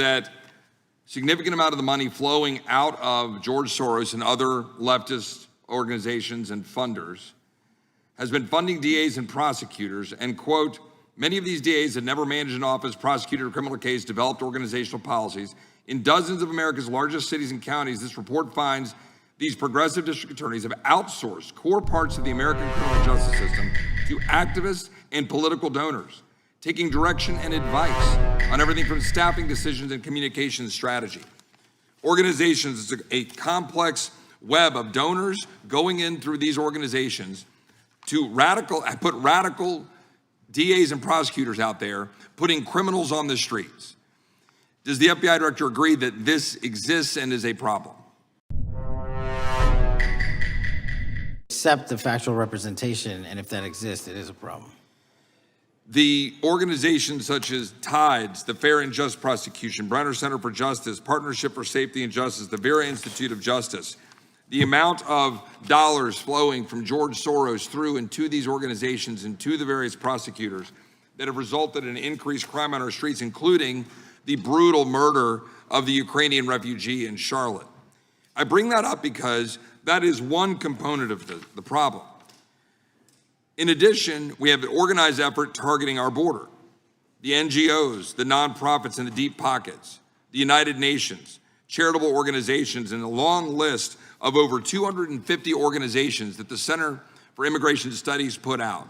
that significant amount of the money flowing out of George Soros and other leftist organizations and funders has been funding DAs and prosecutors, and quote, many of these DAs had never managed an office, prosecuted a criminal case, developed organizational policies. In dozens of America's largest cities and counties, this report finds these progressive district attorneys have outsourced core parts of the American criminal justice system to activists and political donors, taking direction and advice on everything from staffing decisions and communication strategy. Organizations is a complex web of donors going in through these organizations to put radical DAs and prosecutors out there, putting criminals on the streets. Does the FBI director agree that this exists and is a problem? Accept the factual representation, and if that exists, it is a problem. The organizations such as TIDES, the Fair and Just Prosecution, Brenner Center for Justice, Partnership for Safety and Justice, the Vera Institute of Justice, the amount of dollars flowing from George Soros through and to these organizations and to the various prosecutors that have resulted in increased crime on our streets, including the brutal murder of the Ukrainian refugee in Charlotte. I bring that up because that is one component of the problem. In addition, we have an organized effort targeting our border. The NGOs, the nonprofits and the deep pockets, the United Nations, charitable organizations, and a long list of over 250 organizations that the Center for Immigration Studies put out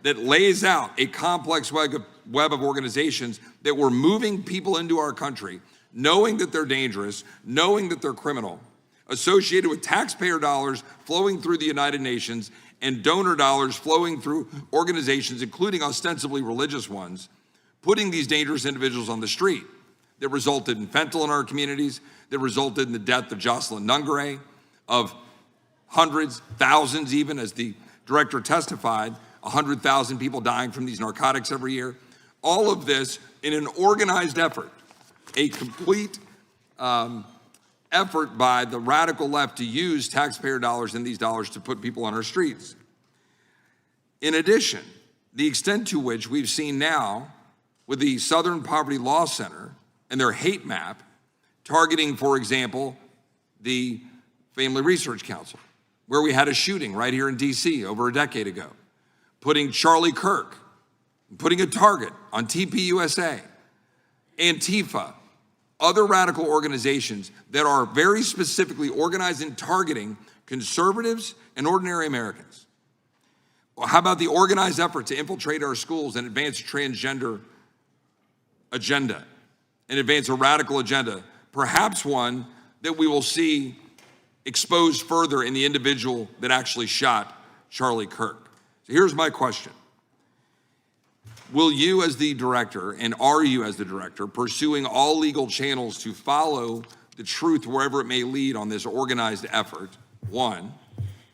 that lays out a complex web of organizations that were moving people into our country, knowing that they're dangerous, knowing that they're criminal, associated with taxpayer dollars flowing through the United Nations and donor dollars flowing through organizations, including ostensibly religious ones, putting these dangerous individuals on the street that resulted in fentanyl in our communities, that resulted in the death of Jocelyn Nungare, of hundreds, thousands even, as the director testified, 100,000 people dying from these narcotics every year. All of this in an organized effort, a complete effort by the radical left to use taxpayer dollars and these dollars to put people on our streets. In addition, the extent to which we've seen now with the Southern Poverty Law Center and their hate map targeting, for example, the Family Research Council, where we had a shooting right here in DC over a decade ago, putting Charlie Kirk, putting a target on TPUSA, Antifa, other radical organizations that are very specifically organized in targeting conservatives and ordinary Americans. Well, how about the organized effort to infiltrate our schools and advance a transgender agenda and advance a radical agenda, perhaps one that we will see exposed further in the individual that actually shot Charlie Kirk? So here's my question. Will you as the director, and are you as the director, pursuing all legal channels to follow the truth wherever it may lead on this organized effort, one?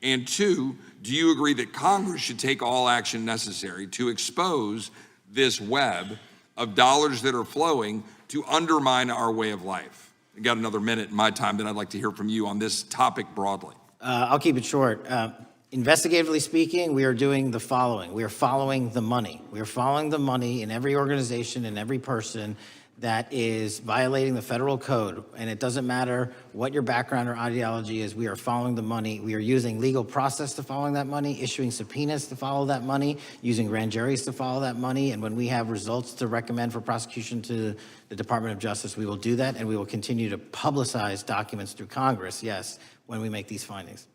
And two, do you agree that Congress should take all action necessary to expose this web of dollars that are flowing to undermine our way of life? I got another minute in my time that I'd like to hear from you on this topic broadly. I'll keep it short. Investigatively speaking, we are doing the following. We are following the money. We are following the money in every organization and every person that is violating the federal code. And it doesn't matter what your background or ideology is, we are following the money. We are using legal process to following that money, issuing subpoenas to follow that money, using grand juries to follow that money. And when we have results to recommend for prosecution to the Department of Justice, we will do that. And we will continue to publicize documents through Congress, yes, when we make these findings.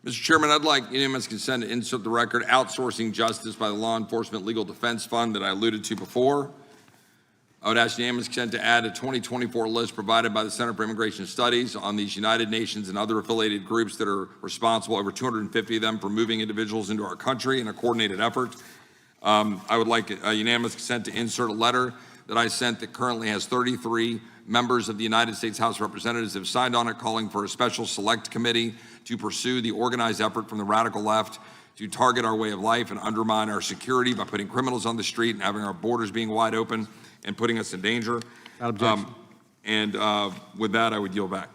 Mr. Chairman, I'd like unanimous consent to insert the record outsourcing justice by the Law Enforcement Legal Defense Fund that I alluded to before. I would ask unanimous consent to add a 2024 list provided by the Center for Immigration Studies on these United Nations and other affiliated groups that are responsible, over 250 of them, for moving individuals into our country in a coordinated effort. I would like a unanimous consent to insert a letter that I sent that currently has 33 members of the United States House of Representatives have signed on it, calling for a special select committee to pursue the organized effort from the radical left to target our way of life and undermine our security by putting criminals on the street and having our borders being wide open and putting us in danger. Without objection. With that, I would yield back.